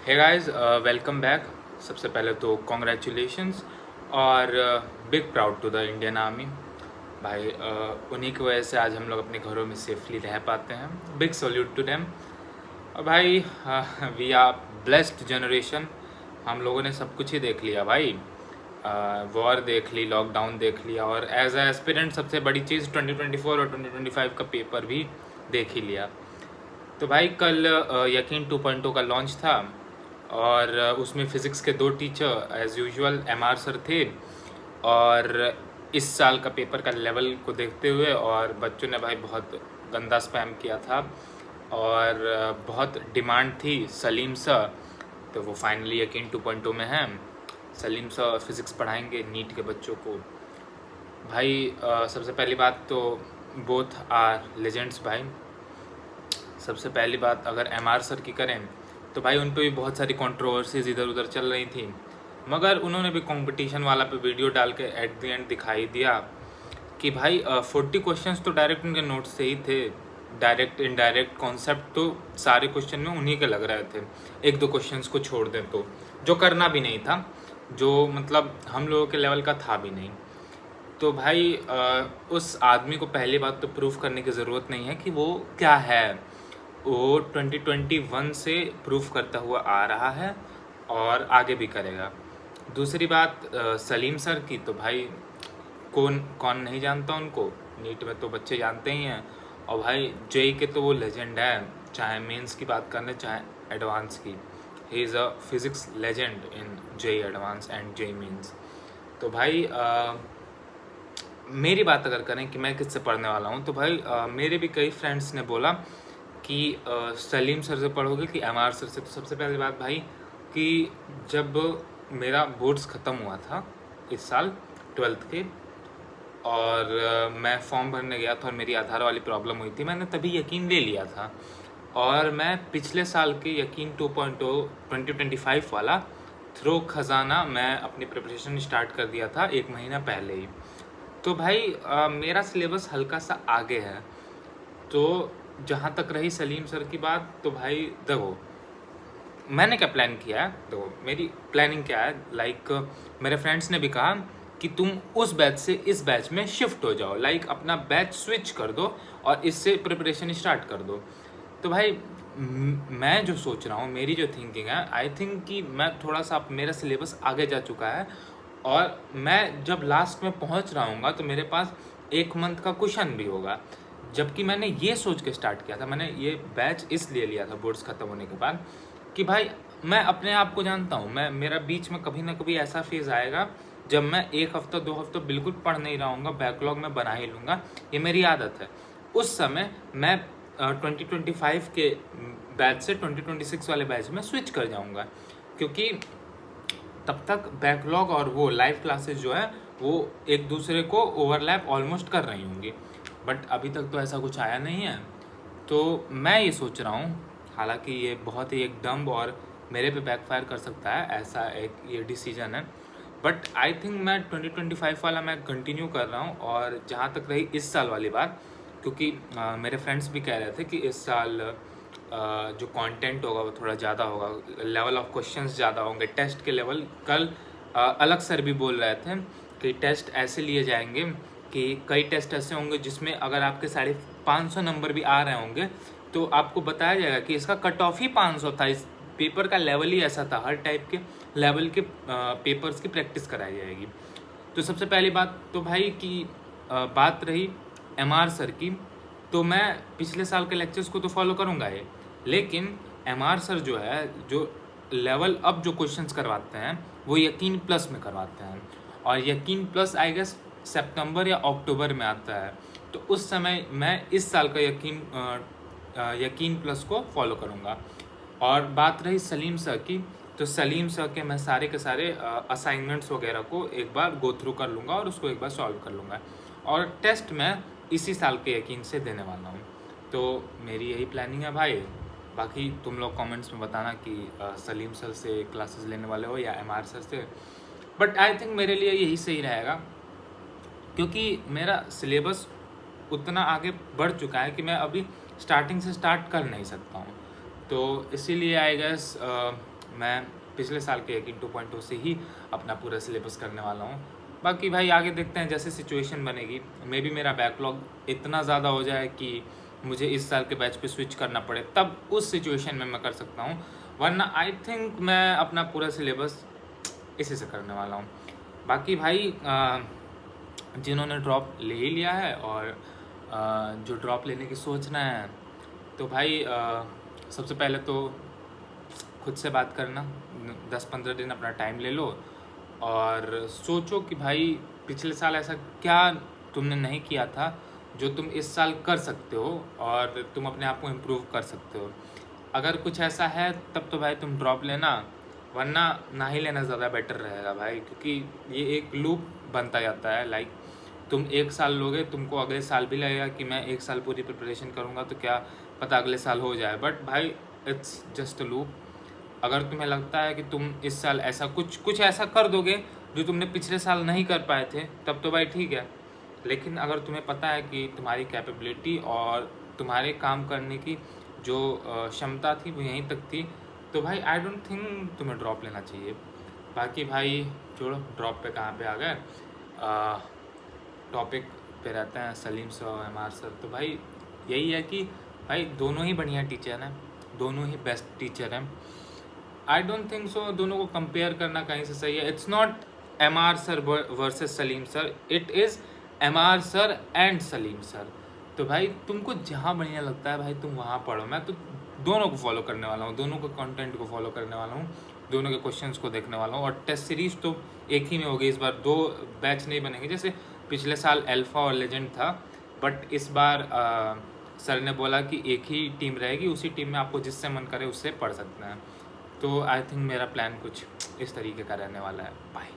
Hey guys, welcome back. सबसे पहले तो कॉन्ग्रेचुलेशंस और big proud to the Indian army. भाई उन्हीं की वजह से आज हम लोग अपने घरों में सेफली रह पाते हैं। Big salute to them. और भाई वी आर ब्लेस्ड जनरेशन। हम लोगों ने सब कुछ ही देख लिया भाई। वॉर देख ली, लॉकडाउन देख लिया, और एज ए एस्पिरेंट सबसे बड़ी चीज़ 2024 और 2025 का पेपर भी देख ही लिया। तो भाई कल यकीन 2.0 का लॉन्च था और उसमें फ़िज़िक्स के दो teacher as usual MR sir थे। और इस साल का पेपर का लेवल को देखते हुए और बच्चों ने भाई बहुत गंदा स्पैम किया था और बहुत डिमांड थी सलीम सर। तो वो फाइनली यकीन 2.0 में है। सलीम सर फिज़िक्स पढ़ाएंगे नीट के बच्चों को। भाई सबसे पहली बात तो बोथ आर लेजेंड्स भाई। सबसे पहली बात अगर MR सर की करें तो भाई उन पे भी बहुत सारी कंट्रोवर्सीज इधर उधर चल रही थी, मगर उन्होंने भी कंपटीशन वाला पे वीडियो डाल के एट द एंड दिखाई दिया कि भाई 40 क्वेश्चंस तो डायरेक्ट उनके नोट से ही थे। डायरेक्ट इनडायरेक्ट कॉन्सेप्ट तो सारे क्वेश्चन में उन्हीं के लग रहे थे, एक दो क्वेश्चंस को छोड़ दें तो, जो करना भी नहीं था, जो मतलब हम लोगों के लेवल का था भी नहीं। तो भाई उस आदमी को पहली बात तो प्रूफ करने की ज़रूरत नहीं है कि वो क्या है। वो 2021 से प्रूफ करता हुआ आ रहा है और आगे भी करेगा। दूसरी बात सलीम सर की, तो भाई कौन कौन नहीं जानता उनको। नीट में तो बच्चे जानते ही हैं। और भाई जेई के तो वो लेजेंड है, चाहे मेंस की बात करने चाहे एडवांस की। He is a physics legend in JEE advance and JEE mains. तो भाई मेरी बात अगर करें कि मैं किससे पढ़ने वाला हूँ, तो भाई मेरे भी कई फ्रेंड्स ने बोला कि सलीम सर से पढ़ोगे कि MR सर से। तो सबसे पहली बात भाई कि जब मेरा बोर्ड्स ख़त्म हुआ था इस साल 12th के, और मैं फॉर्म भरने गया था और मेरी आधार वाली प्रॉब्लम हुई थी, मैंने तभी यकीन ले लिया था। और मैं पिछले साल के यकीन 2.0 2025 वाला थ्रो खजाना मैं अपनी प्रिपरेशन स्टार्ट कर दिया था 1 महीना पहले ही। तो भाई मेरा सिलेबस हल्का सा आगे है। तो जहाँ तक रही सलीम सर की बात, तो भाई देखो मैंने क्या प्लान किया है। तो मेरी प्लानिंग क्या है, लाइक मेरे फ्रेंड्स ने भी कहा कि तुम उस बैच से इस बैच में शिफ्ट हो जाओ, लाइक अपना बैच स्विच कर दो और इससे प्रिपरेशन स्टार्ट कर दो। तो भाई मैं जो सोच रहा हूँ, मेरी जो थिंकिंग है, आई थिंक कि मैं थोड़ा सा मेरा सिलेबस आगे जा चुका है और मैं जब लास्ट में पहुँच रहा हूँ तो मेरे पास 1 मंथ का कुशन भी होगा। जबकि मैंने ये सोच के स्टार्ट किया था, मैंने ये बैच इसलिए लिया था बोर्ड्स ख़त्म होने के बाद कि भाई मैं अपने आप को जानता हूँ, मैं मेरा बीच में कभी ना कभी ऐसा फेज़ आएगा जब मैं 1 हफ्ता 2 हफ्ता बिल्कुल पढ़ नहीं रहा हूँ, बैकलॉग में बना ही लूँगा, ये मेरी आदत है। उस समय मैं 2025 के बैच से 2026 वाले बैच में स्विच कर जाऊँगा, क्योंकि तब तक बैकलॉग और वो लाइव क्लासेस जो है वो एक दूसरे को ओवरलैप ऑलमोस्ट कर रही होंगी। बट अभी तक तो ऐसा कुछ आया नहीं है। तो मैं ये सोच रहा हूँ, हालांकि ये बहुत ही एक डम्ब और मेरे पे बैकफायर कर सकता है, ऐसा एक ये डिसीजन है, बट आई थिंक मैं 2025 वाला मैं कंटिन्यू कर रहा हूँ। और जहाँ तक रही इस साल वाली बात, क्योंकि मेरे फ्रेंड्स भी कह रहे थे कि इस साल जो कंटेंट होगा वो थोड़ा ज़्यादा होगा, लेवल ऑफ क्वेश्चंस ज़्यादा होंगे, टेस्ट के लेवल। कल अलग सर भी बोल रहे थे कि टेस्ट ऐसे लिए जाएंगे कि कई टेस्ट ऐसे होंगे जिसमें अगर आपके 550 नंबर भी आ रहे होंगे तो आपको बताया जाएगा कि इसका कट ऑफ ही 500 था, इस पेपर का लेवल ही ऐसा था। हर टाइप के लेवल के पेपर्स की प्रैक्टिस कराई जाएगी। तो सबसे पहली बात तो भाई की बात रही MR सर की, तो मैं पिछले साल के लेक्चर्स को तो फॉलो करूँगा ही, लेकिन MR सर जो है, जो लेवल अप जो क्वेश्चंस करवाते हैं वो यकीन प्लस में करवाते हैं, और यकीन प्लस आई गेस सितंबर या अक्टूबर में आता है। तो उस समय मैं इस साल का यकीन प्लस को फॉलो करूँगा। और बात रही सलीम सर की, तो सलीम सर के मैं सारे के सारे असाइनमेंट्स वगैरह को एक बार गो थ्रू कर लूँगा और उसको एक बार सॉल्व कर लूँगा, और टेस्ट मैं इसी साल के यकीन से देने वाला हूँ। तो मेरी यही प्लानिंग है भाई। बाकी तुम लोग कमेंट्स में बताना कि सलीम सर से क्लासेस लेने वाले हो या MR सर से। बट आई थिंक मेरे लिए यही सही रहेगा, क्योंकि मेरा सिलेबस उतना आगे बढ़ चुका है कि मैं अभी स्टार्टिंग से स्टार्ट कर नहीं सकता हूँ। तो इसीलिए आई गेस मैं पिछले साल के एकिन 2.0 से ही अपना पूरा सिलेबस करने वाला हूँ। बाकी भाई आगे देखते हैं, जैसे सिचुएशन बनेगी, मे भी मेरा बैकलॉग इतना ज़्यादा हो जाए कि मुझे इस साल के बैच पे स्विच करना पड़े, तब उस सिचुएशन में मैं कर सकता हूँ, वरना आई थिंक मैं अपना पूरा सिलेबस इसी से करने वाला हूँ। बाकी भाई जिन्होंने ड्रॉप ले ही लिया है और जो ड्रॉप लेने की सोच रहे हैं, तो भाई सबसे पहले तो खुद से बात करना, 10-15 दिन अपना टाइम ले लो और सोचो कि भाई पिछले साल ऐसा क्या तुमने नहीं किया था जो तुम इस साल कर सकते हो और तुम अपने आप को इम्प्रूव कर सकते हो। अगर कुछ ऐसा है तब तो भाई तुम ड्रॉप लेना, वरना ना ही लेना ज़्यादा बेटर रहेगा भाई, क्योंकि ये एक लूप बनता जाता है। लाइक तुम 1 साल लोगे, तुमको अगले साल भी लगेगा कि मैं 1 साल पूरी प्रिपरेशन करूँगा तो क्या पता अगले साल हो जाए, बट भाई इट्स जस्ट अ लूप। अगर तुम्हें लगता है कि तुम इस साल ऐसा कुछ ऐसा कर दोगे जो तुमने पिछले साल नहीं कर पाए थे, तब तो भाई ठीक है। लेकिन अगर तुम्हें पता है कि तुम्हारी कैपेबिलिटी और तुम्हारे काम करने की जो क्षमता थी वो यहीं तक थी, तो भाई आई डोंट थिंक तुम्हें ड्रॉप लेना चाहिए। बाकी भाई छोड़ो, ड्रॉप पे कहाँ पे आ गए, टॉपिक पे रहते हैं सलीम सर और एमआर सर। तो भाई यही है कि भाई दोनों ही बढ़िया टीचर हैं, दोनों ही बेस्ट टीचर हैं। आई डोंट थिंक सो दोनों को कंपेयर करना कहीं से सही है। It's not MR sir versus Salim sir, it is MR sir and Salim sir. तो भाई तुमको जहाँ बढ़िया लगता है भाई तुम वहाँ पढ़ो। मैं तो दोनों को फॉलो करने वाला हूँ, दोनों के कंटेंट को फॉलो करने वाला हूँ, दोनों के क्वेश्चंस को देखने वाला हूँ। और टेस्ट सीरीज तो एक ही में होगी इस बार, 2 बैच नहीं बनेंगे। जैसे पिछले साल अल्फा और लेजेंड था, बट इस बार सर ने बोला कि एक ही टीम रहेगी, उसी टीम में आपको जिससे मन करे उससे पढ़ सकते हैं। तो आई थिंक मेरा प्लान कुछ इस तरीके का रहने वाला है। बाय।